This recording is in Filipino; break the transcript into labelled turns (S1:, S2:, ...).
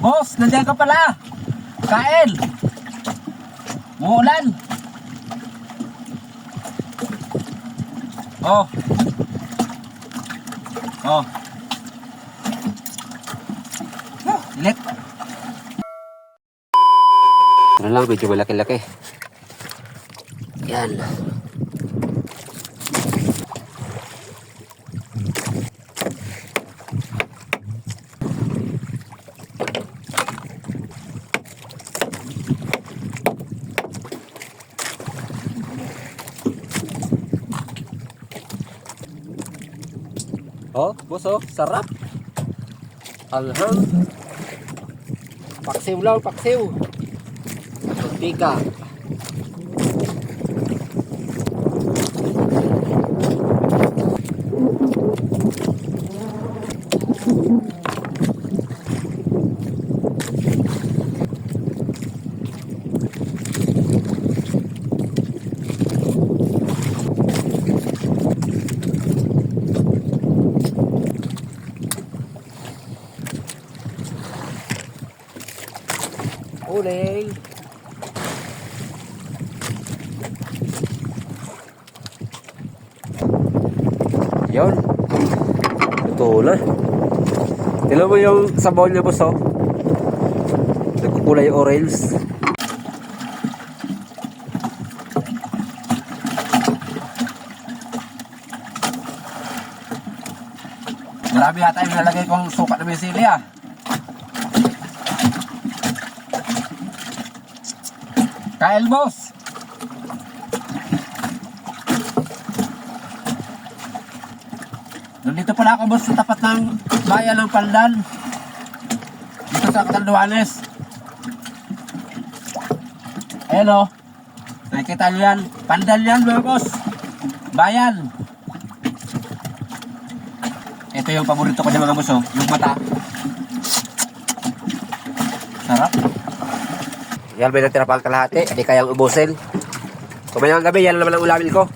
S1: Boss, nandiyan ka pala. Kain. Muulan. Oh. Oh. Init. Ano lang, medyo malaki-laki. Yan. Oh, boss, oh, sarap. Alham. Paksiw lang, paksiw. Mantika. Uling. Yun. Ito na. Tignan mo yung sabaw niya, boss, oh. Nagkukulay orange. Marami yata yung nalagay kong sukat na bisili, ah. Kael, boss. Nandito pala ako, boss, sa tapat ng bayan ng Paldan. Dito sa Catanduanes. Ayan, o. Nakikita nyo yan. Paldan yan, mga boss. Bayan. Ito yung paborito ko dyan, mga boss, o. Yung mata. Sarap. Yan, may natira pang kalahati. Hindi kayang ubusin. Kumayang gabi, yan naman ang ulamin ko.